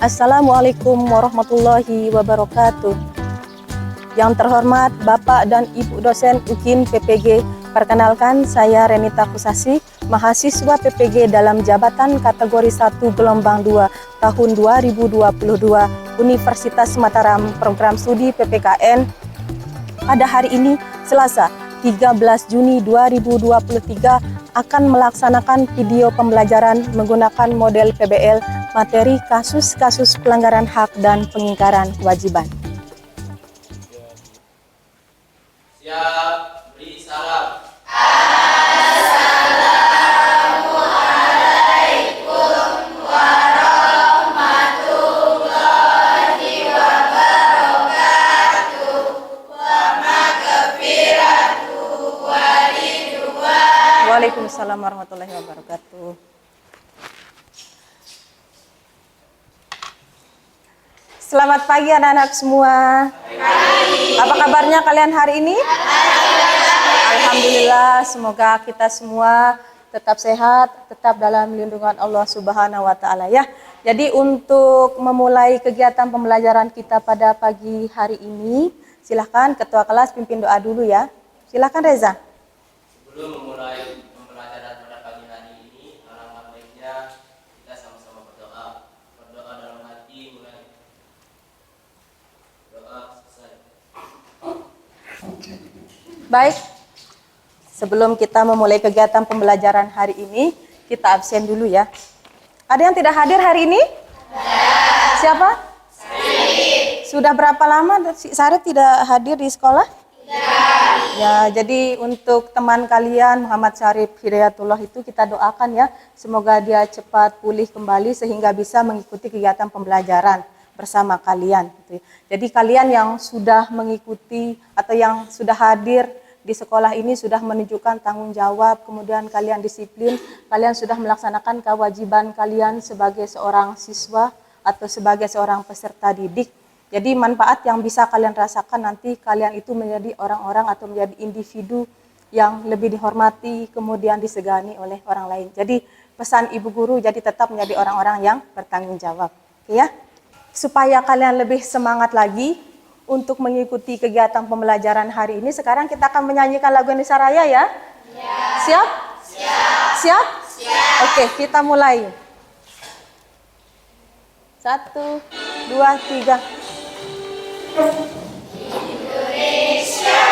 Assalamualaikum warahmatullahi wabarakatuh. Yang terhormat Bapak dan Ibu dosen UKIN PPG, perkenalkan saya Renita Kusasi, mahasiswa PPG dalam jabatan kategori 1 gelombang 2 tahun 2022 Universitas Mataram Program Studi PPKN. Pada hari ini, Selasa 13 Juni 2023, akan melaksanakan video pembelajaran menggunakan model PBL materi kasus-kasus pelanggaran hak dan pengingkaran kewajiban. Siap, beri salam. Assalamualaikum warahmatullahi wabarakatuh. Wa maghfiratuh wa ridwan. Waalaikumsalam warahmatullahi wabarakatuh. Selamat pagi anak-anak semua. Apa kabarnya kalian hari ini? Alhamdulillah, semoga kita semua tetap sehat, tetap dalam lindungan Allah Subhanahu wa taala ya. Jadi untuk memulai kegiatan pembelajaran kita pada pagi hari ini, silahkan ketua kelas pimpin doa dulu ya. Silahkan Reza. Sebelum memulai pembelajaran pada pagi hari ini, alangkah baiknya kita sama-sama berdoa. Berdoa dalam hati mulai doa selesai. Baik, sebelum kita memulai kegiatan pembelajaran hari ini, kita absen dulu ya. Ada yang tidak hadir hari ini? Siapa? Sarip. Sudah berapa lama Sarip tidak hadir di sekolah? Ya, jadi untuk teman kalian Muhammad Syarif Hidayatullah itu kita doakan ya, semoga dia cepat pulih kembali sehingga bisa mengikuti kegiatan pembelajaran bersama kalian. Jadi kalian yang sudah mengikuti atau yang sudah hadir di sekolah ini sudah menunjukkan tanggung jawab, kemudian kalian disiplin, kalian sudah melaksanakan kewajiban kalian sebagai seorang siswa atau sebagai seorang peserta didik. Jadi manfaat yang bisa kalian rasakan nanti kalian itu menjadi orang-orang atau menjadi individu yang lebih dihormati, kemudian disegani oleh orang lain. Jadi pesan ibu guru jadi tetap menjadi orang-orang yang bertanggung jawab. Oke ya? Supaya kalian lebih semangat lagi untuk mengikuti kegiatan pembelajaran hari ini, sekarang kita akan menyanyikan lagu Indonesia Raya ya? Siap? Siap? Oke, kita mulai. 1, 2, 3. Indonesia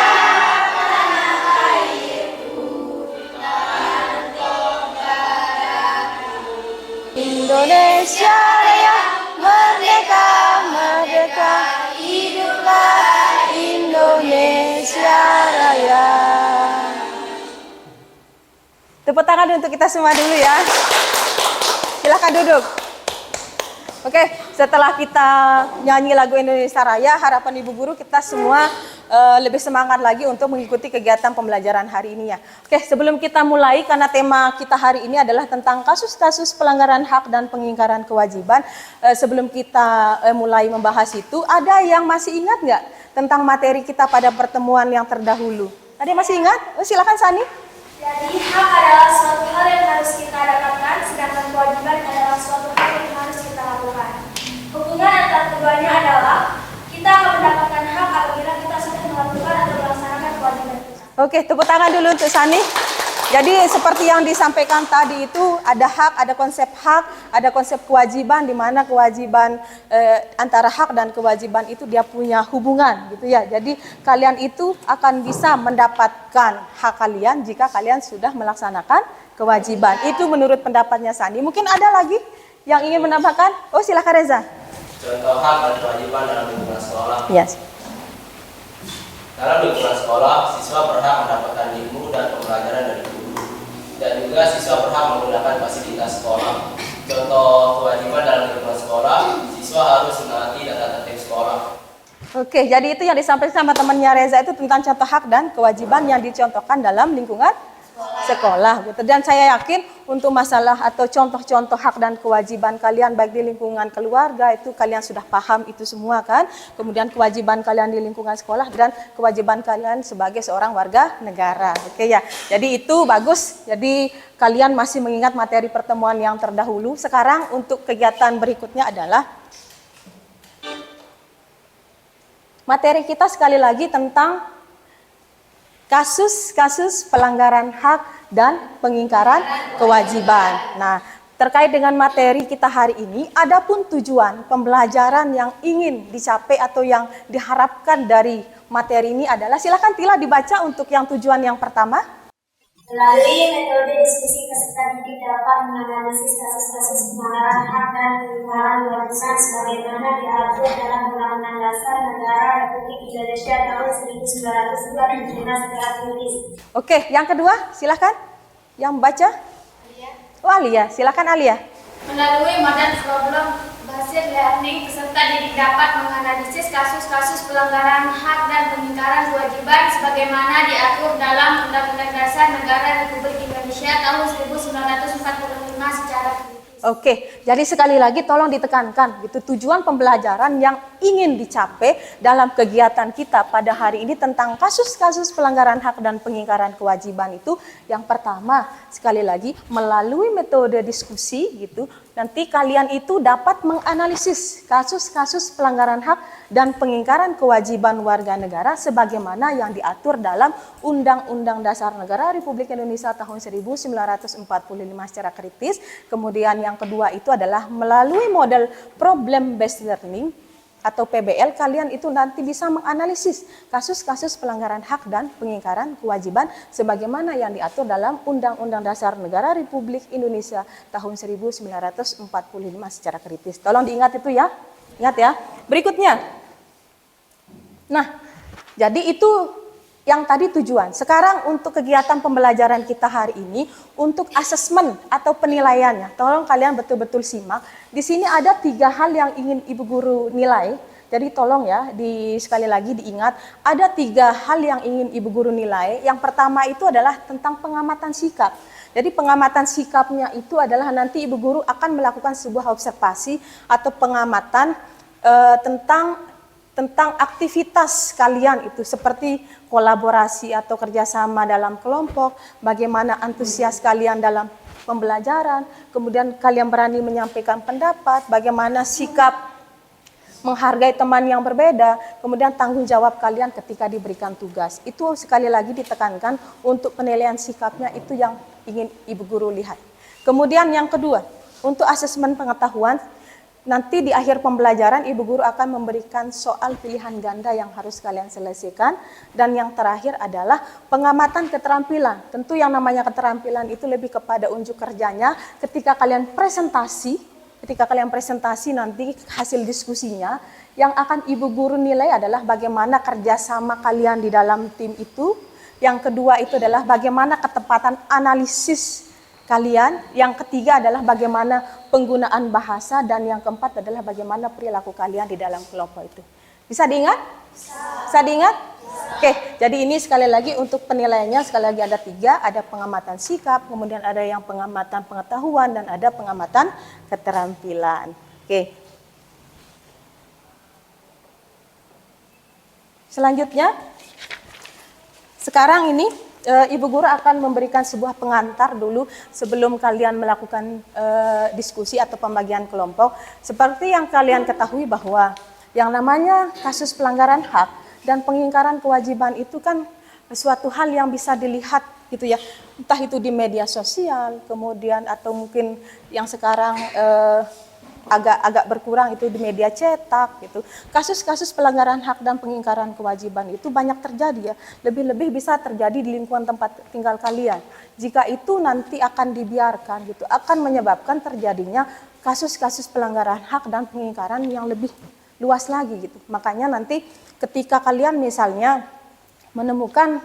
tanah airku, tanah kebanggaanku. Indonesia Raya, merdeka, merdeka, hiduplah Indonesia Raya. Tepuk tangan untuk kita semua dulu ya. Silahkan duduk. Oke, setelah kita nyanyi lagu Indonesia Raya, harapan ibu guru kita semua lebih semangat lagi untuk mengikuti kegiatan pembelajaran hari ini ya. Oke, sebelum kita mulai, karena tema kita hari ini adalah tentang kasus-kasus pelanggaran hak dan pengingkaran kewajiban. Sebelum kita mulai membahas itu, ada yang masih ingat nggak tentang materi kita pada pertemuan yang terdahulu? Ada yang masih ingat? Silakan Sani. Jadi hak adalah suatu hal yang harus kita dapatkan, sedangkan kewajiban adalah suatu hal yang harus kita lakukan. Hubungan antara keduanya adalah kita akan mendapatkan hak apabila kita sudah melakukan atau melaksanakan kewajiban kita. Oke, tepuk tangan dulu untuk Sani. Jadi seperti yang disampaikan tadi itu ada hak, ada konsep hak, ada konsep kewajiban, di mana kewajiban antara hak dan kewajiban itu dia punya hubungan gitu ya. Jadi kalian itu akan bisa mendapatkan hak kalian jika kalian sudah melaksanakan kewajiban. Itu menurut pendapatnya Sani. Mungkin ada lagi yang ingin menambahkan? Oh, silakan Reza. Contoh hak dan kewajiban dalam lingkungan sekolah. Yes. Dalam lingkungan sekolah, siswa berhak mendapatkan ilmu dan pembelajaran dari guru. Dan juga siswa berhak menggunakan fasilitas sekolah. Contoh kewajiban dalam lingkungan sekolah, siswa harus menaati tata tertib sekolah. Oke, jadi itu yang disampaikan sama temannya Reza itu tentang contoh hak dan kewajiban yang dicontohkan dalam lingkungan sekolah gitu. Dan saya yakin untuk masalah atau contoh-contoh hak dan kewajiban kalian baik di lingkungan keluarga itu kalian sudah paham itu semua kan. Kemudian kewajiban kalian di lingkungan sekolah dan kewajiban kalian sebagai seorang warga negara. Oke ya. Jadi itu bagus. Jadi kalian masih mengingat materi pertemuan yang terdahulu. Sekarang untuk kegiatan berikutnya adalah Materi kita sekali lagi tentang kasus-kasus pelanggaran hak dan pengingkaran kewajiban. Nah, terkait dengan materi kita hari ini, adapun tujuan pembelajaran yang ingin dicapai atau yang diharapkan dari materi ini adalah, silakan Tila dibaca untuk yang tujuan yang pertama. Melalui metode diskusi peserta didik dapat menganalisis kasus-kasus pelanggaran hak dan pengingkaran kewajiban sebagaimana diatur dalam Undang-Undang Dasar Negara Republik Indonesia tahun 1945 secara kritis. Oke, yang kedua, silakan. Yang baca? Oh, Alia. Silakan Alia. Melalui model problem based learning, peserta didik dapat menganalisis kasus-kasus pelanggaran hak dan pengingkaran kewajiban sebagaimana diatur dalam Undang-Undang Dasar Negara Republik Indonesia tahun 1945 secara kritis. Oke, jadi sekali lagi tolong ditekankan gitu, tujuan pembelajaran yang ingin dicapai dalam kegiatan kita pada hari ini tentang kasus-kasus pelanggaran hak dan pengingkaran kewajiban itu, yang pertama sekali lagi melalui metode diskusi gitu, nanti kalian itu dapat menganalisis kasus-kasus pelanggaran hak dan pengingkaran kewajiban warga negara sebagaimana yang diatur dalam Undang-Undang Dasar Negara Republik Indonesia tahun 1945 secara kritis. Kemudian yang kedua itu adalah melalui model problem based learning atau PBL, kalian itu nanti bisa menganalisis kasus-kasus pelanggaran hak dan pengingkaran kewajiban sebagaimana yang diatur dalam Undang-Undang Dasar Negara Republik Indonesia tahun 1945 secara kritis. Tolong diingat itu ya. Ingat ya. Berikutnya. Nah, jadi itu yang tadi tujuan. Sekarang untuk kegiatan pembelajaran kita hari ini, untuk asesmen atau penilaiannya, tolong kalian betul-betul simak. Di sini ada 3 hal yang ingin Ibu Guru nilai. Jadi tolong ya, sekali lagi diingat, ada 3 hal yang ingin Ibu Guru nilai. Yang pertama itu adalah tentang pengamatan sikap. Jadi pengamatan sikapnya itu adalah nanti Ibu Guru akan melakukan sebuah observasi atau pengamatan tentang aktivitas kalian itu, seperti kolaborasi atau kerjasama dalam kelompok, bagaimana antusias kalian dalam pembelajaran, kemudian kalian berani menyampaikan pendapat, bagaimana sikap menghargai teman yang berbeda, kemudian tanggung jawab kalian ketika diberikan tugas. Itu sekali lagi ditekankan untuk penilaian sikapnya itu yang ingin Ibu Guru lihat. Kemudian yang kedua, untuk asesmen pengetahuan, nanti di akhir pembelajaran Ibu Guru akan memberikan soal pilihan ganda yang harus kalian selesaikan. Dan yang terakhir adalah pengamatan keterampilan. Tentu yang namanya keterampilan itu lebih kepada unjuk kerjanya ketika kalian presentasi. Ketika kalian presentasi nanti hasil diskusinya, yang akan Ibu Guru nilai adalah bagaimana kerjasama kalian di dalam tim itu. Yang kedua itu adalah bagaimana ketepatan analisis kalian. Yang ketiga adalah bagaimana penggunaan bahasa. Dan yang keempat adalah bagaimana perilaku kalian di dalam kelompok itu. Bisa diingat? Bisa diingat? Oke, jadi ini sekali lagi untuk penilaiannya sekali lagi ada 3, ada pengamatan sikap, kemudian ada yang pengamatan pengetahuan, dan ada pengamatan keterampilan. Oke. Selanjutnya, sekarang ini Ibu Guru akan memberikan sebuah pengantar dulu sebelum kalian melakukan diskusi atau pembagian kelompok. Seperti yang kalian ketahui bahwa yang namanya kasus pelanggaran hak dan pengingkaran kewajiban itu kan suatu hal yang bisa dilihat gitu ya, entah itu di media sosial, kemudian atau mungkin yang sekarang agak berkurang itu di media cetak gitu. Kasus-kasus pelanggaran hak dan pengingkaran kewajiban itu banyak terjadi ya, lebih-lebih bisa terjadi di lingkungan tempat tinggal kalian. Jika itu nanti akan dibiarkan gitu, akan menyebabkan terjadinya kasus-kasus pelanggaran hak dan pengingkaran yang lebih luas lagi gitu. Makanya nanti ketika kalian misalnya menemukan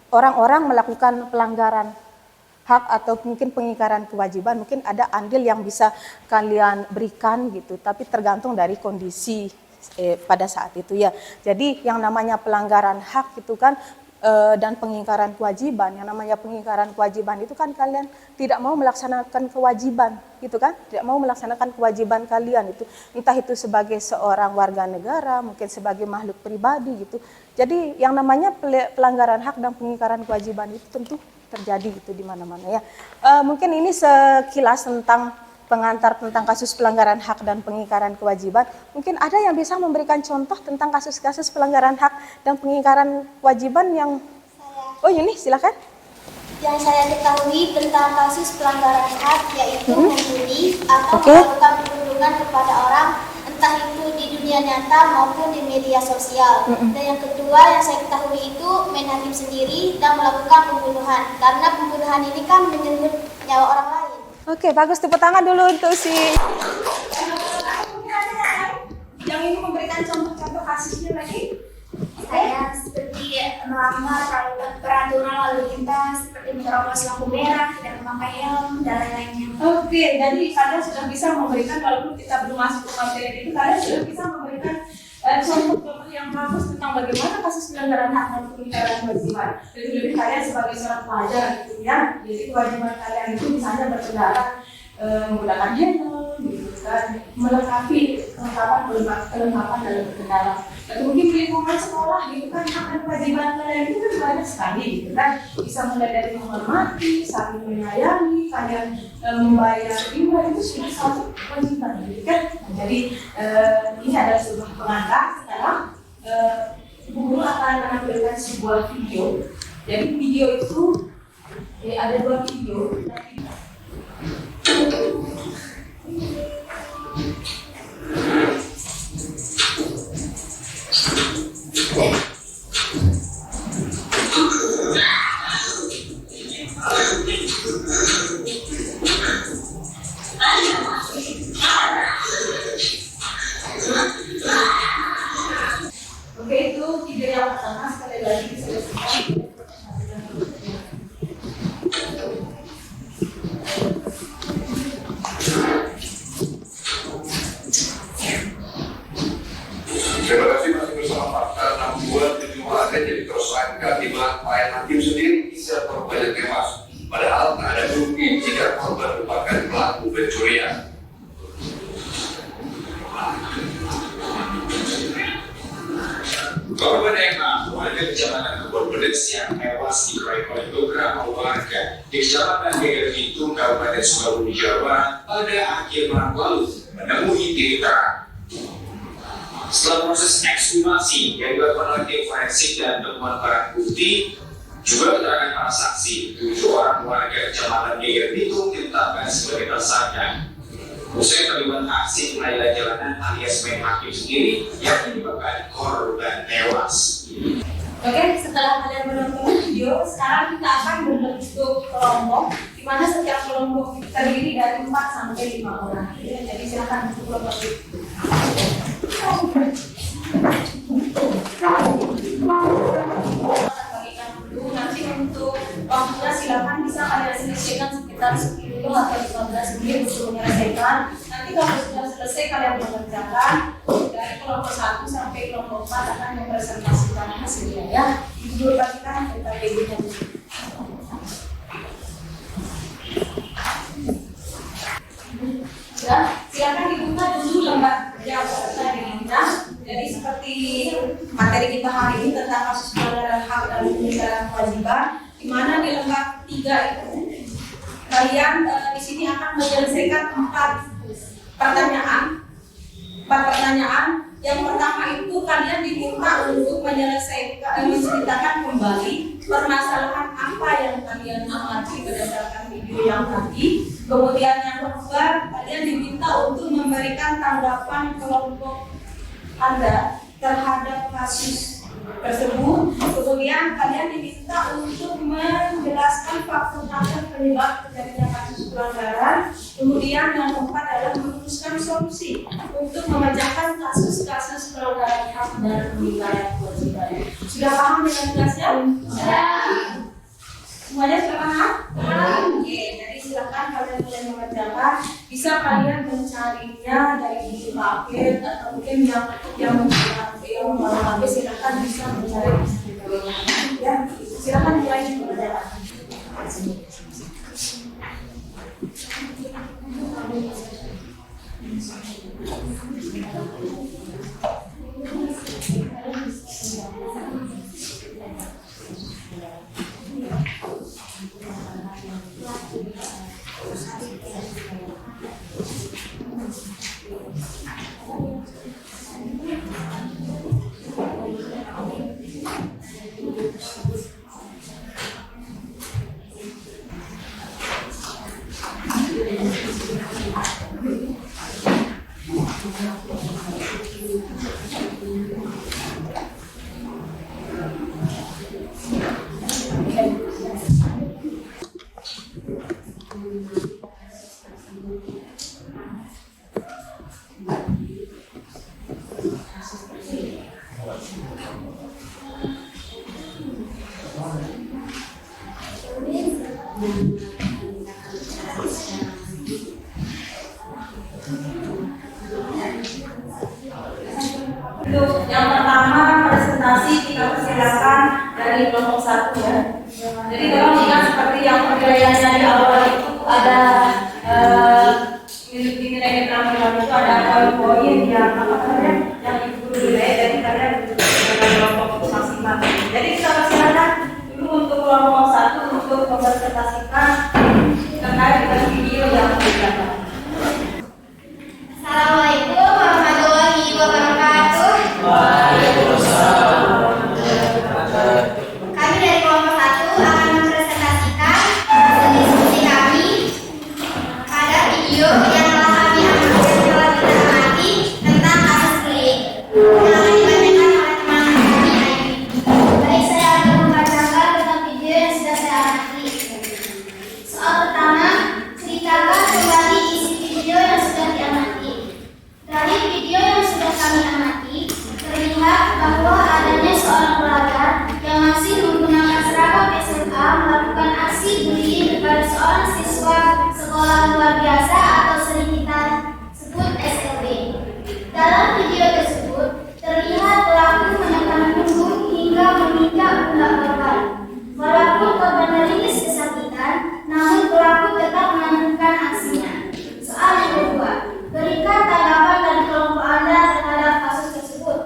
orang-orang melakukan pelanggaran hak atau mungkin pengingkaran kewajiban, mungkin ada andil yang bisa kalian berikan gitu, tapi tergantung dari kondisi pada saat itu ya. Jadi yang namanya pelanggaran hak itu kan dan pengingkaran kewajiban, yang namanya pengingkaran kewajiban itu kan kalian tidak mau melaksanakan kewajiban gitu kan, tidak mau melaksanakan kewajiban kalian itu, entah itu sebagai seorang warga negara, mungkin sebagai makhluk pribadi gitu. Jadi yang namanya pelanggaran hak dan pengingkaran kewajiban itu tentu terjadi gitu di mana-mana ya. Mungkin ini sekilas tentang pengantar tentang kasus pelanggaran hak dan pengingkaran kewajiban. Mungkin ada yang bisa memberikan contoh tentang kasus-kasus pelanggaran hak dan pengingkaran kewajiban yang... Oh ini silakan. Yang saya ketahui tentang kasus pelanggaran hak yaitu membuli atau Oke. melakukan perundungan kepada orang, entah itu di dunia nyata maupun di media sosial. Dan yang kedua yang saya ketahui itu main hakim sendiri dan melakukan pembunuhan, karena pembunuhan ini kan menyebut nyawa orang lain. Oke, bagus, tepuk tangan dulu untuk si... Yang ini memberikan contoh-contoh kasusnya lagi. Saya seperti melanggar peraturan lalu lintas, seperti menerobos lampu merah, tidak memakai helm, dan lain-lainnya. Oke, jadi kalian sudah bisa memberikan, walaupun kita belum masuk ke materi itu, kalian sudah bisa memberikan contoh-contoh yang bagus tentang bagaimana kasus pelanggaran hak dan pengingkaran kewajiban. Lebih-lebih kalian sebagai seorang pelajar gitu ya, jadi kewajiban kalian itu misalnya berkendara menggunakan helm, gitu kan, melengkapi kelengkapan dalam berkendara. Atau mungkin di lingkungan sekolah gitu kan, hak dan kewajiban kalian itu kan banyak sekali gitu kan, bisa mulai dari menghormati, saling menyayangi, kalian membayar iuran itu sudah satu kewajiban gitu kan. Nah, jadi ini adalah sebuah pengantar. Sekarang Bu Guru akan menampilkan sebuah video. Jadi video itu ada 2 video. Oke, itu video yang pertama, sekali lagi diselesaikan. Terima kasih masih bersama fakta 62 tujuh ada jadi tersangka di mana klien hakim sendiri bisa berbayar tewas. Padahal tak ada bukti jika korban merupakan pelaku pencurian. Korban Emma, warga kecamatan Kebon Pedes yang tewas dikeroyok oleh beberapa warga di kecamatan Geger Bitung, Kabupaten Sukabumi, Jawa Barat pada akhir Maret lalu menemui titik terang. Setelah proses ekshumasi yang dilakukan oleh tim forensik dan temuan barang bukti, juga keterangan para saksi, 7 orang warga kecamatan Geger Bitung ditetapkan sebagai tersangka. Usai terlibat aksi pengadilan jalanan alias main hakim sendiri yang menyebabkan korban tewas. Oke, setelah kalian menonton video, sekarang kita akan membentuk kelompok, di mana setiap kelompok terdiri dari 4 sampai 5 orang. Jadi silakan untuk kelompok itu. Nanti untuk waktunya silakan bisa kalian selesaikan sekitar 10 atau 15 menit untuk menyelesaikan. Nanti kalau sudah selesai kalian mengerjakan dari kelompok 1 sampai kelompok 4 akan mempresentasikan hasilnya ya. Itu dulu kita PBB-nya. Ya, silakan dibuka dulu lembar kerja peserta diminta. Jadi seperti materi kita hari ini tentang kasus pelanggaran hak dan pengingkaran kewajiban, di mana di lembar 3 itu kalian di sini akan menyelesaikan 4 pertanyaan. Yang pertama itu kalian diminta untuk menyelesaikan, menceritakan kembali permasalahan apa yang kalian amati berdasarkan video yang tadi. Kemudian yang kedua, kalian diminta untuk memberikan tanggapan kelompok Anda terhadap kasus tersebut. Kemudian kalian diminta untuk menjelaskan faktor-faktor penyebab terjadinya kasus pelanggaran. Kemudian yang keempat adalah merumuskan solusi untuk memecahkan kasus-kasus pelanggaran hak dan pengingkaran kewajiban. Sudah paham dengan jelasnya? Semuanya sudah paham? Oke, jadi silakan kalian mulai mengerjakan. Bisa kalian mencarinya dari buku paket atau mungkin yang HP silakan bisa mencari ya. Silakan mulai mengerjakan. Untuk yang pertama presentasi kita persilakan dari kelompok 1 ya. Jadi kalau ingat seperti yang penilaiannya di awal itu ada nilai keterampilan itu ada poin yang yang ibu nilai dari kalian dengan kelompok masing-masing. Jadi kita persilakan dulu untuk kelompok 1 untuk mempresentasikan terkait dengan video yang didapat. Assalamualaikum warahmatullahi wabarakatuh. Kami dari kelompok 1 akan mempresentasikan hasil diskusi kami pada video yang telah kami amati tentang kasus bullying yang akan dibacakan oleh teman-teman kami hari ini. Baik, saya akan membacakan tentang video yang sudah saya amati. Soal pertama, ceritakan kembali isi video yang sudah diamati. Dari video yang sudah kami amati, terlihat bahwa adanya seorang pelajar yang masih menggunakan seragam SMA melakukan aksi bullying kepada seorang siswa sekolah luar biasa atau sering kita sebut SLB. Dalam video tersebut, terlihat pelaku menekan punggung hingga menginjak pundak korban. Walaupun korban meringis kesakitan, namun pelaku tetap melanjutkan aksinya. Soal yang kedua, berikan tanggapan dari kelompok Anda terhadap kasus tersebut.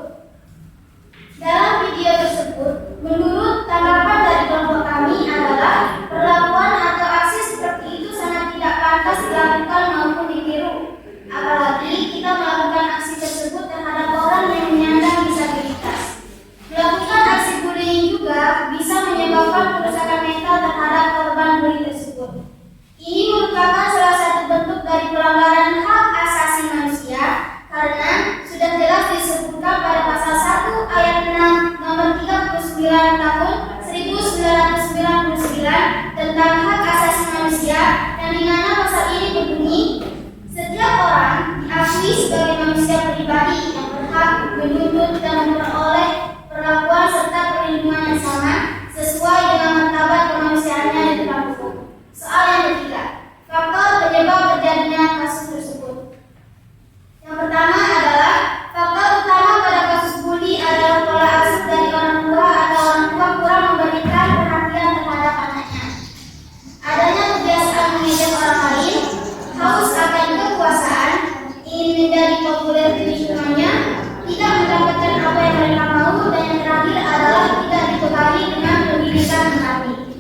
Dalam video tersebut, menurut tanggapan dari kelompok kami adalah perlakuan atau aksi seperti itu sangat tidak pantas dilakukan maupun ditiru. Apalagi kita melakukan aksi tersebut terhadap orang yang menyandang disabilitas. Melakukan aksi bullying juga bisa menyebabkan kerusakan mental terhadap korban bullying tersebut. Ini merupakan salah satu bentuk dari pelanggaran hak asasi manusia karena sudah jelas disebutkan pada pasal 1 ayat 6 nomor 39 tahun 1999 tentang hak asasi manusia, yang dimana pasal ini berbunyi, setiap orang diakui sebagai manusia pribadi yang berhak menuntut dan memperoleh perlakuan serta perlindungan yang sama sesuai dengan martabat kemanusiaannya di depan hukum. Soal yang ketiga, faktor penyebab terjadinya kasus tersebut. Yang pertama adalah faktor utama pada kasus bully adalah pola asuh dari orang tua atau orang tua kurang memberikan perhatian terhadap anaknya. Adanya kebiasaan mengejek orang lain, haus akan kekuasaan, ingin menjadi populer di lingkungannya, tidak mendapatkan apa yang mereka mau, dan yang terakhir adalah tidak dibekali dengan pendidikan murni.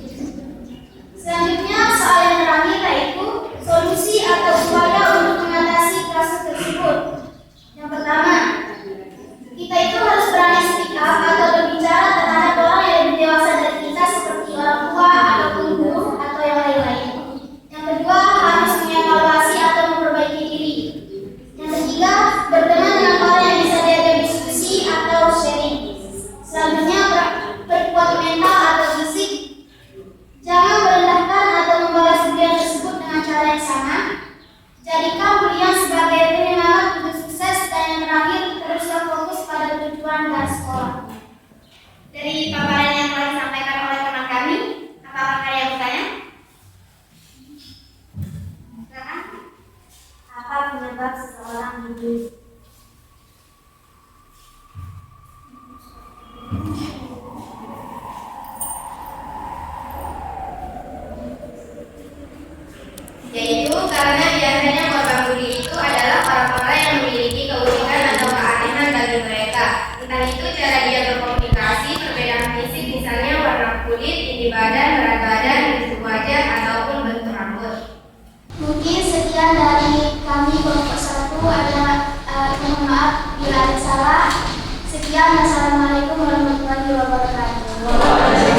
Selanjutnya, soal yang terakhir yaitu solusi atau upaya untuk mengatasi kasus tersebut. Yang pertama, kita itu harus berani speak up atau berbicara terhadap orang yang lebih dewasa dari kita seperti orang tua ataupun guru atau yang lain-lain. Yang kedua, harus mengevaluasi atau memperbaiki diri. Yang ketiga, berteman dengan orang yang bisa diajak diskusi atau sharing. Selanjutnya, berkuat mental atau fisik. Jangan merendahkan atau membalas bulian tersebut dengan cara yang sama. Jadikan bulian sebagai penyemangat untuk sukses, dan yang terakhir, teruslah fokus pada tujuan dan sekolah. Dari paparan yang telah disampaikan oleh teman kami, apakah kalian bertanya? Silakan. Apa penyebab seseorang bully? Yaitu karena biasanya korban bully itu adalah orang-orang yang memiliki keunikan atau keanehan bagi mereka. Entah itu cara dia berkomunikasi, perbedaan fisik, misalnya warna kulit, tinggi badan, berat badan, bentuk wajah, ataupun bentuk rambut. Mungkin sekian dari kami kelompok 1. Mohon maaf bila ada salah. Sekian, wassalamualaikum warahmatullahi wabarakatuh.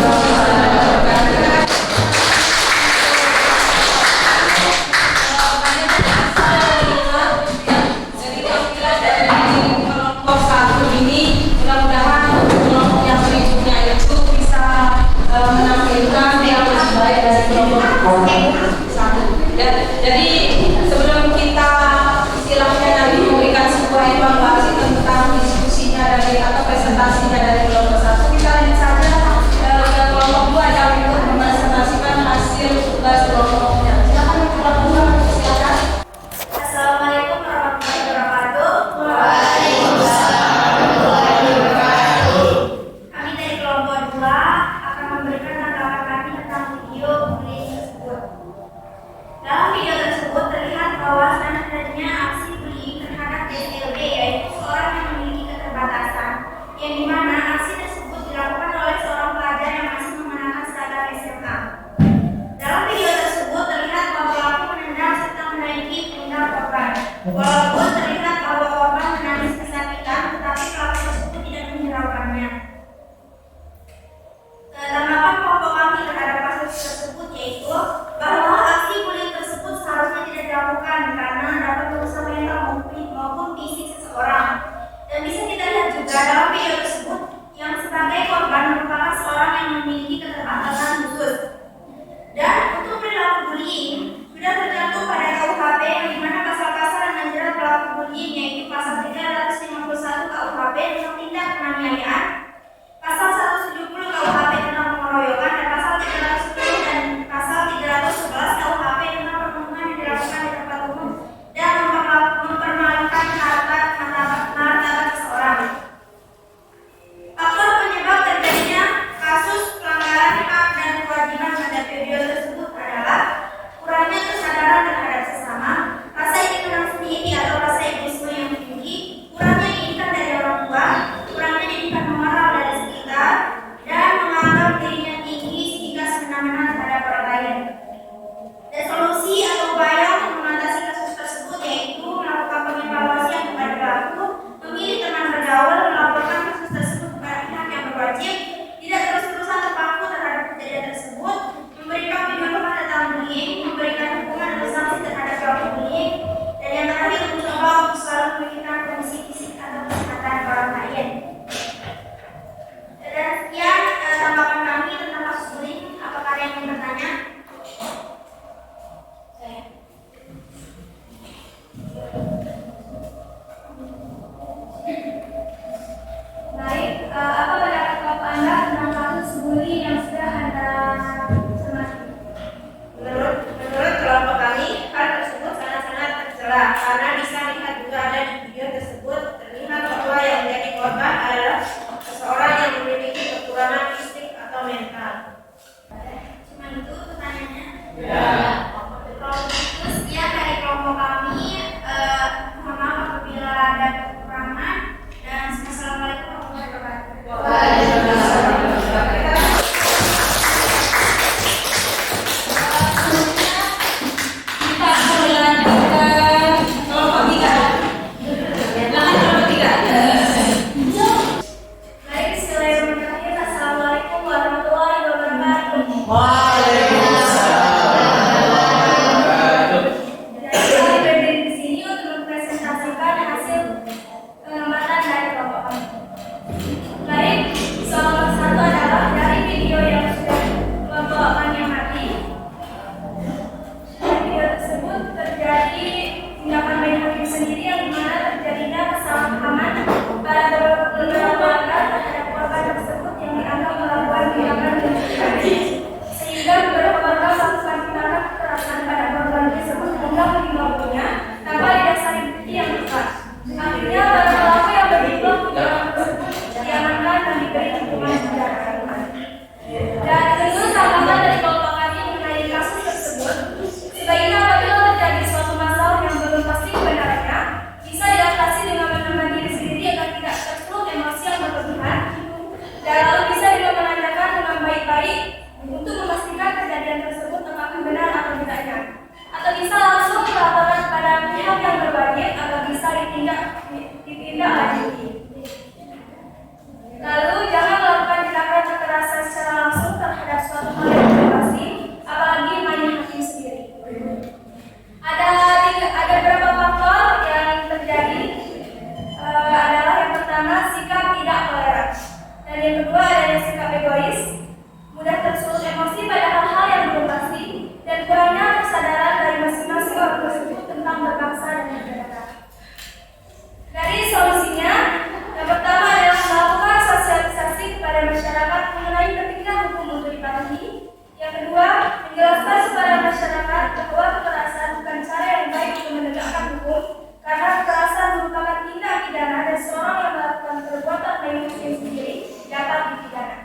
masyarakat mengenai pentingnya hukum untuk dipatuhi. Yang kedua, menjelaskan kepada masyarakat bahwa kekerasan bukan cara yang baik untuk menegakkan hukum, karena kekerasan merupakan tindak pidana dan seorang yang melakukan perbuatan melindungi sendiri dapat dipidana.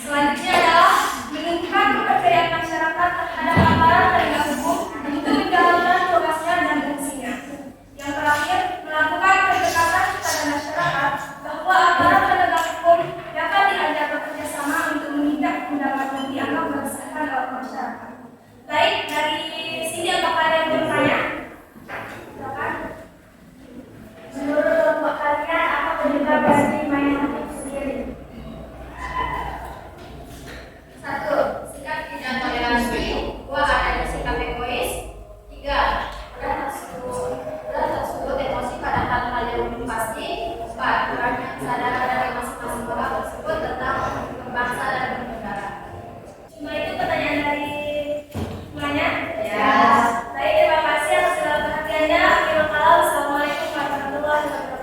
Selanjutnya adalah menunjukkan kepercayaan masyarakat terhadap aparat penegak hukum untuk menjalankan tugasnya dan fungsinya. Yang terakhir, melakukan pendekatan kepada masyarakat bahwa aparat penegak hukum dapat diajak bekerja sama untuk menindak tindakan yang dianggap meresahkan oleh masyarakat. Baik, dari sini apakah ada yang bertanya? Silakan. Menurut kelompok kalian, apa penyebab dari main hakim sendiri? 1. Sikap tidak toleransi. 2. Adanya sikap egois. 3. Mudah tersebut emosi pada hal-hal yang belum pasti. 4. Kurangnya kesadaran dari masing-masing orang tersebut tentang berbangsa dan bernegara. Cuma itu pertanyaan dari semuanya? Ya. Baik, terima kasih atas segala perhatiannya. Akhirul kalam. Assalamualaikum warahmatullahi wabarakatuh.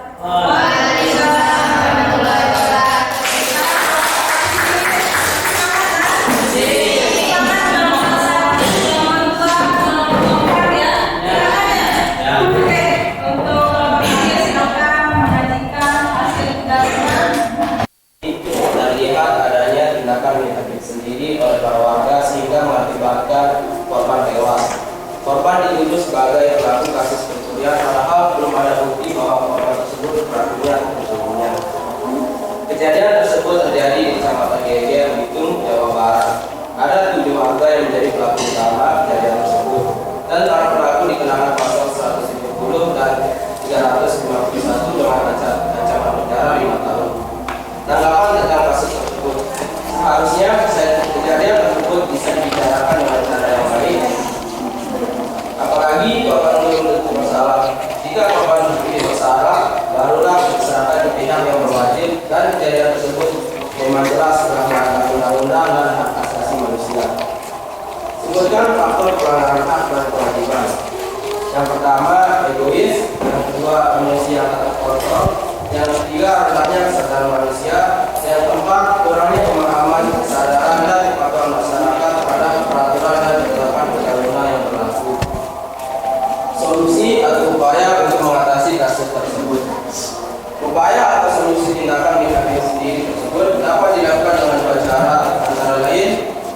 Terlihat adanya tindakan main hakim sendiri oleh para warga sehingga mengakibatkan korban tewas. Korban dituduh sebagai pelaku kasus pencurian, padahal belum ada bukti bahwa korban tersebut pelakunya atau pembunuhnya. Kejadian tersebut terjadi di Kecamatan Geger, Bitung, Jawa Barat. Ada 7 warga yang menjadi pelaku utama kejadian tersebut, dan para pelaku dikenakan pasal 170 dan 351 dengan ancaman penjara 5 tahun. Tanggapan tentang kasus tersebut, seharusnya kejadian tersebut bisa dibicarakan dengan cara yang baik. Apalagi korban belum tentu bersalah. Jika korban terbukti bersalah, barulah diserahkan ke pihak yang berwajib, dan kejadian tersebut memang jelas telah melanggar undang-undang dan hak asasi manusia. Sebutkan faktor pelanggaran hak dan kewajiban. Yang pertama, egois. Yang kedua, emosi yang tak terkontrol. Yang ketiga, rendahnya kesadaran manusia. Yang keempat, kurangnya pemahaman, kesadaran dan kepatuhan masyarakat terhadap peraturan dan ketetapan perundang-undangan yang berlaku. Solusi atau upaya untuk mengatasi kasus tersebut. Upaya atau solusi tindakan main hakim sendiri tersebut dapat dilakukan dengan 2 cara, antara lain: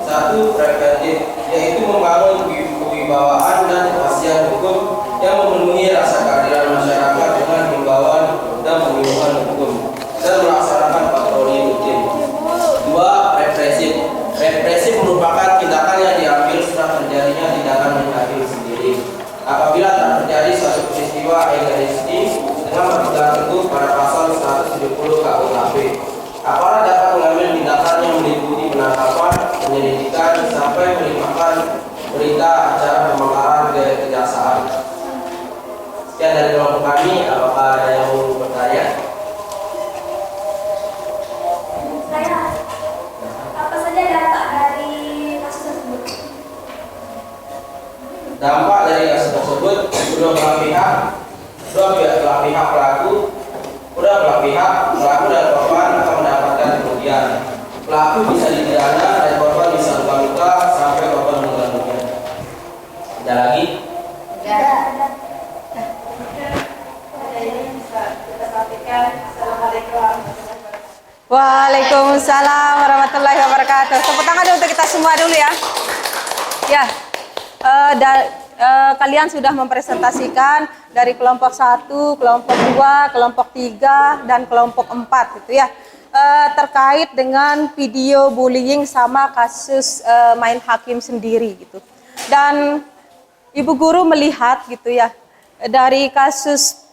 1. Preventif, yaitu membangun kewibawaan dan kepastian hukum yang memenuhi rasa keadilan masyarakat dengan himbauan dan penyuluhan hukum dan melaksanakan patroli rutin. 2. Represif. Represif merupakan tindakan yang diambil setelah terjadinya tindakan main hakim sendiri. Apabila tak terjadi suatu peristiwa egalistis dengan berpegang teguh pada pasal 170 KUHP, aparat dapat mengambil tindakan yang meliputi penangkapan, penyelidikan, sampai melimpahkan berita acara pemekaran ke kejaksaan. Sekian dari kelompok kami. Apakah ada yang mau bertanya? Saya, apa saja dampak dari kasus tersebut? Dampak dari kasus tersebut, kedua belah pihak pelaku dan korban akan mendapatkan kerugian. Pelaku bisa dipidana dan korban bisa luka-luka sampai korban meninggal dunia. Ada lagi? Ada ini bisa kita sampaikan. Assalamualaikum warahmatullahi wabarakatuh. Waalaikumsalam warahmatullahi wabarakatuh. Tepuk tangan dulu untuk kita semua dulu ya. Ya, kalian sudah mempresentasikan dari kelompok 1, kelompok 2, kelompok 3, dan kelompok 4 gitu ya. Terkait dengan video bullying sama kasus main hakim sendiri gitu. Dan Ibu Guru melihat gitu ya, dari kasus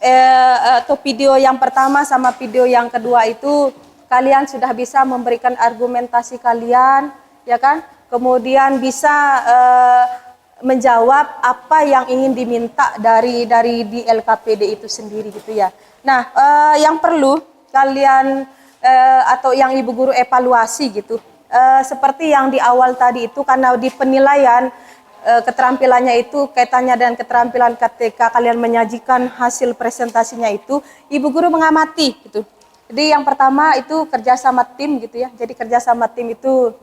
atau video yang pertama sama video yang kedua itu, kalian sudah bisa memberikan argumentasi kalian, ya kan? Kemudian bisa menjawab apa yang ingin diminta dari di LKPD itu sendiri gitu ya. Nah, yang perlu kalian atau yang Ibu Guru evaluasi gitu, seperti yang di awal tadi itu, karena di penilaian keterampilannya itu kaitannya dengan keterampilan ketika kalian menyajikan hasil presentasinya itu, Ibu Guru mengamati gitu. Jadi yang pertama itu kerjasama tim gitu ya. Jadi kerjasama tim itu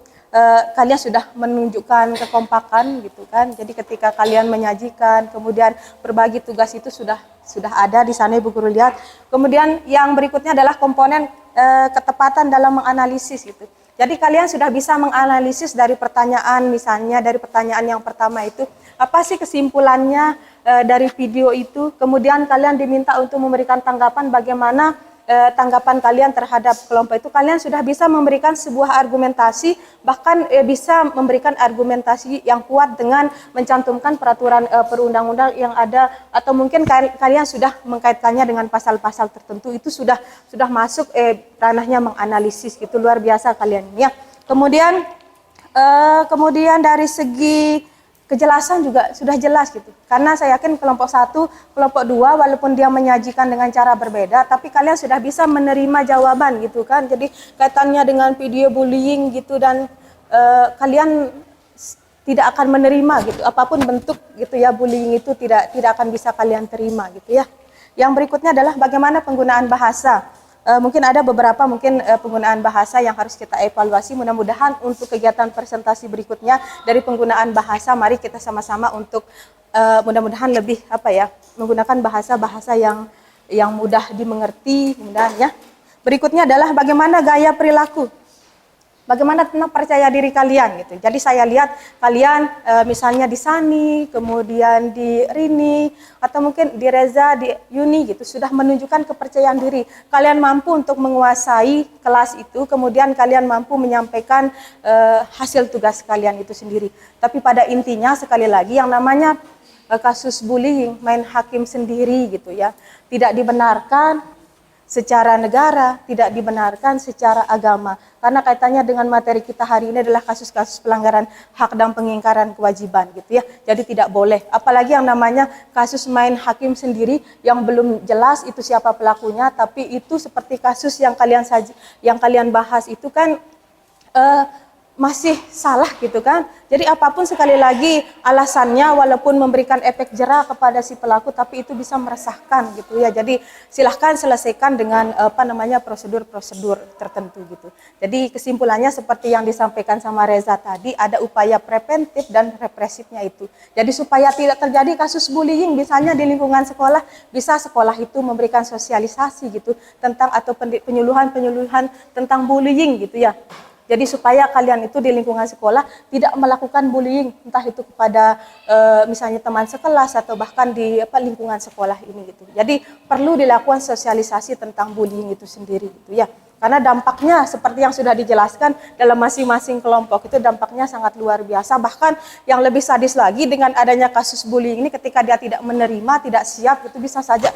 kalian sudah menunjukkan kekompakan gitu kan. Jadi ketika kalian menyajikan, kemudian berbagi tugas itu sudah ada di sana Ibu Guru lihat. Kemudian yang berikutnya adalah komponen ketepatan dalam menganalisis gitu. Jadi kalian sudah bisa menganalisis dari pertanyaan, misalnya dari pertanyaan yang pertama itu, apa sih kesimpulannya dari video itu. Kemudian kalian diminta untuk memberikan tanggapan bagaimana tanggapan kalian terhadap kelompok itu. Kalian sudah bisa memberikan sebuah argumentasi, bahkan bisa memberikan argumentasi yang kuat dengan mencantumkan peraturan perundang-undang yang ada, atau mungkin kalian sudah mengkaitkannya dengan pasal-pasal tertentu. Itu sudah masuk ranahnya menganalisis gitu. Luar biasa kalian ya. Kemudian dari segi kejelasan juga sudah jelas gitu. Karena saya yakin kelompok 1, kelompok 2 walaupun dia menyajikan dengan cara berbeda, tapi kalian sudah bisa menerima jawaban gitu kan. Jadi kaitannya dengan video bullying gitu, dan kalian tidak akan menerima gitu. Apapun bentuk gitu ya bullying itu tidak akan bisa kalian terima gitu ya. Yang berikutnya adalah bagaimana penggunaan bahasa. Mungkin ada beberapa penggunaan bahasa yang harus kita evaluasi. Mudah-mudahan untuk kegiatan presentasi berikutnya dari penggunaan bahasa, mari kita sama-sama untuk mudah-mudahan lebih menggunakan bahasa-bahasa yang mudah dimengerti, mudah-mudahan ya. Berikutnya adalah bagaimana gaya perilaku. Bagaimana tentang percaya diri kalian gitu. Jadi saya lihat kalian misalnya di Sani, kemudian di Rini, atau mungkin di Reza, di Yuni gitu, sudah menunjukkan kepercayaan diri. Kalian mampu untuk menguasai kelas itu, kemudian kalian mampu menyampaikan hasil tugas kalian itu sendiri. Tapi pada intinya sekali lagi yang namanya kasus bullying, main hakim sendiri gitu ya, tidak dibenarkan secara negara, tidak dibenarkan secara agama. Karena kaitannya dengan materi kita hari ini adalah kasus-kasus pelanggaran hak dan pengingkaran kewajiban gitu ya. Jadi tidak boleh. Apalagi yang namanya kasus main hakim sendiri yang belum jelas itu siapa pelakunya, tapi itu seperti kasus yang kalian bahas itu kan masih salah gitu kan. Jadi apapun sekali lagi alasannya, walaupun memberikan efek jera kepada si pelaku, tapi itu bisa meresahkan gitu ya. Jadi silahkan selesaikan dengan prosedur-prosedur tertentu gitu. Jadi kesimpulannya seperti yang disampaikan sama Reza tadi, ada upaya preventif dan represifnya itu. Jadi supaya tidak terjadi kasus bullying misalnya di lingkungan sekolah, bisa sekolah itu memberikan sosialisasi gitu tentang atau penyuluhan tentang bullying gitu ya. Jadi supaya kalian itu di lingkungan sekolah tidak melakukan bullying, entah itu kepada misalnya teman sekelas atau bahkan di lingkungan sekolah ini gitu. Jadi perlu dilakukan sosialisasi tentang bullying itu sendiri gitu ya. Karena dampaknya seperti yang sudah dijelaskan dalam masing-masing kelompok itu dampaknya sangat luar biasa. Bahkan yang lebih sadis lagi dengan adanya kasus bullying ini, ketika dia tidak menerima, tidak siap, itu bisa saja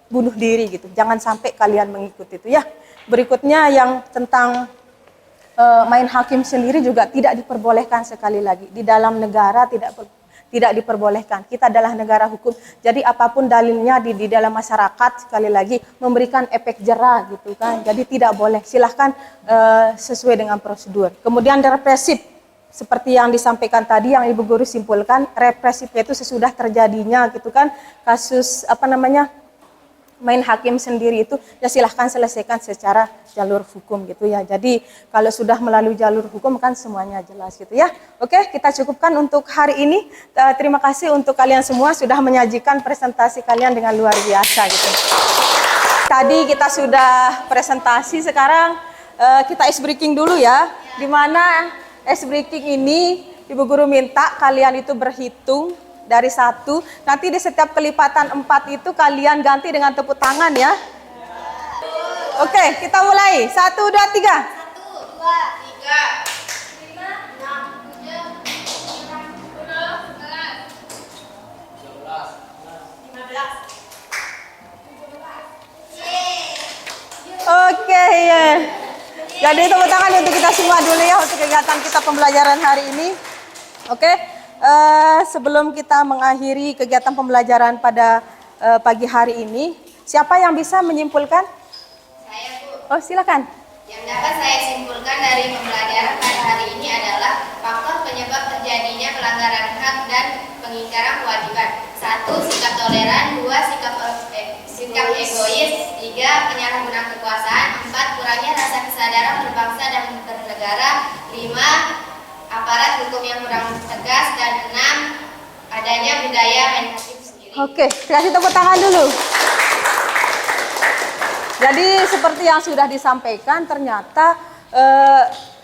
bunuh diri gitu. Jangan sampai kalian mengikuti itu ya. Berikutnya yang tentang main hakim sendiri juga tidak diperbolehkan sekali lagi. Di dalam negara tidak diperbolehkan. Kita adalah negara hukum. Jadi apapun dalilnya di dalam masyarakat sekali lagi memberikan efek jera gitu kan. Jadi tidak boleh. Silahkan sesuai dengan prosedur. Kemudian represif. Seperti yang disampaikan tadi, yang Ibu Guru simpulkan, represifnya itu sesudah terjadinya gitu kan. Kasus main hakim sendiri itu ya silahkan selesaikan secara jalur hukum gitu ya. Jadi kalau sudah melalui jalur hukum kan semuanya jelas gitu ya. Oke, kita cukupkan untuk hari ini. Terima kasih untuk kalian semua sudah menyajikan presentasi kalian dengan luar biasa gitu. Tadi kita sudah presentasi, sekarang kita ice breaking dulu ya. Dimana ice breaking ini Ibu Guru minta kalian itu berhitung dari 1, nanti di setiap kelipatan 4 itu kalian ganti dengan tepuk tangan ya. Oke, kita mulai. 1, 2, 3. 1, 2, 3, 5, 6, 7, 8, 9, 10, 11, 12, 13, 14, 15. Oke ya. Jadi tepuk tangan untuk kita semua dulu ya untuk kegiatan kita pembelajaran hari ini. Oke. Sebelum kita mengakhiri kegiatan pembelajaran pada pagi hari ini, siapa yang bisa menyimpulkan? Saya, Bu. Oh, silakan. Yang dapat saya simpulkan dari pembelajaran pada hari ini adalah faktor penyebab terjadinya pelanggaran hak dan pengingkaran kewajiban. 1. Sikap toleran. 2. Sikap sikap egois. 3. Penyalahgunaan kekuasaan. 4. Kurangnya rasa kesadaran berbangsa dan bernegara. 5. Aparat hukum yang kurang tegas. Dan 6. Adanya budaya main hakim sendiri. Oke, kasih tepuk tangan dulu. Jadi seperti yang sudah disampaikan, ternyata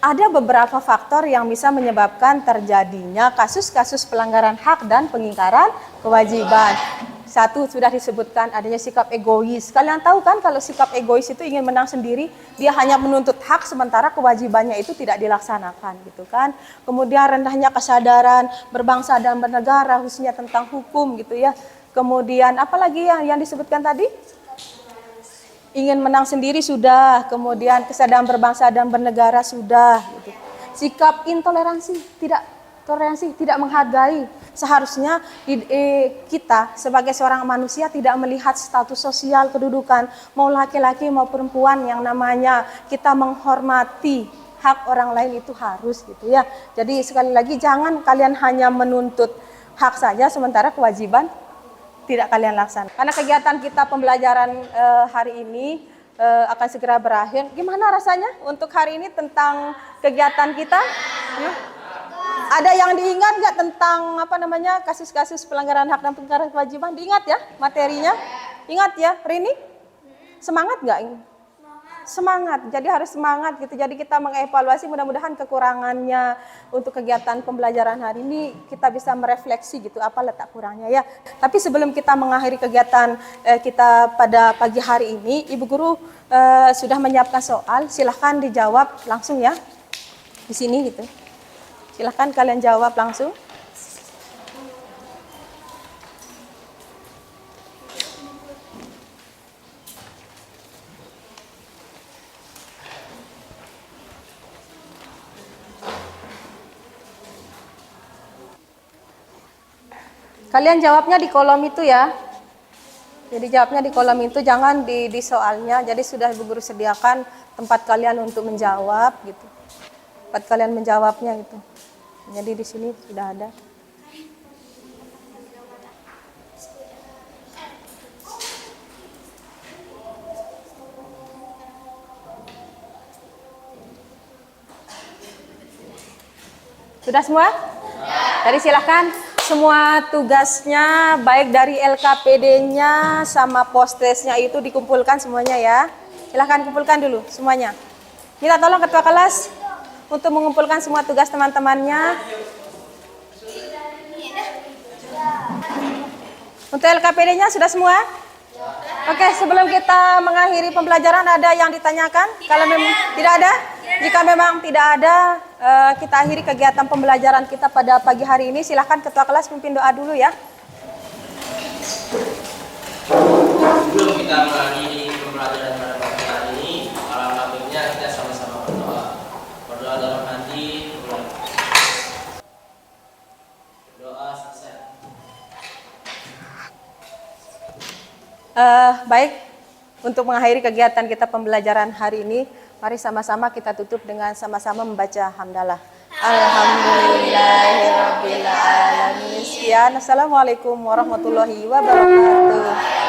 ada beberapa faktor yang bisa menyebabkan terjadinya kasus-kasus pelanggaran hak dan pengingkaran kewajiban. 1 sudah disebutkan adanya sikap egois. Kalian tahu kan kalau sikap egois itu ingin menang sendiri, dia hanya menuntut hak sementara kewajibannya itu tidak dilaksanakan gitu kan. Kemudian rendahnya kesadaran berbangsa dan bernegara khususnya tentang hukum gitu ya. Kemudian apalagi yang disebutkan tadi? Ingin menang sendiri sudah, kemudian kesadaran berbangsa dan bernegara sudah gitu. Sikap intoleransi, tidak toleransi, tidak menghargai. Seharusnya kita sebagai seorang manusia tidak melihat status sosial, kedudukan, mau laki-laki mau perempuan, yang namanya kita menghormati hak orang lain itu harus gitu ya. Jadi sekali lagi jangan kalian hanya menuntut hak saja sementara kewajiban tidak kalian laksanakan. Karena kegiatan kita pembelajaran hari ini akan segera berakhir. Gimana rasanya untuk hari ini tentang kegiatan kita? Ya. Ada yang diingat nggak tentang kasus-kasus pelanggaran hak dan pengingkaran kewajiban? Diingat ya materinya? Ingat ya, Rini? Semangat nggak ini? Semangat, jadi harus semangat gitu. Jadi kita mengevaluasi, mudah-mudahan kekurangannya untuk kegiatan pembelajaran hari ini kita bisa merefleksi gitu apa letak kurangnya ya. Tapi sebelum kita mengakhiri kegiatan kita pada pagi hari ini, Ibu Guru sudah menyiapkan soal, silahkan dijawab langsung ya di sini gitu. Silahkan kalian jawab langsung. Kalian jawabnya di kolom itu ya. Jadi jawabnya di kolom itu, jangan di soalnya. Jadi sudah Ibu Guru sediakan tempat kalian untuk menjawab gitu. Tempat kalian menjawabnya gitu. Jadi di sini sudah ada. Sudah semua? Jadi silakan. Semua tugasnya baik dari LKPD-nya sama postresnya itu dikumpulkan semuanya ya. Silahkan kumpulkan dulu semuanya. Minta tolong ketua kelas untuk mengumpulkan semua tugas teman-temannya. Untuk LKPD-nya sudah semua? Oke, sebelum kita mengakhiri pembelajaran ada yang ditanyakan? Kalau memang tidak ada? Jika memang tidak ada, kita akhiri kegiatan pembelajaran kita pada pagi hari ini. Silahkan ketua kelas pimpin doa dulu ya. Sebelum kita mengakhiri pembelajaran pada pagi hari ini, alangkah baiknya kita sama-sama berdoa. Berdoa dalam hati, berdoa selesai. Baik, untuk mengakhiri kegiatan kita pembelajaran hari ini, mari sama-sama kita tutup dengan sama-sama membaca hamdalah. Alhamdulillahirabbil alamin. Sekian. Assalamualaikum warahmatullahi wabarakatuh.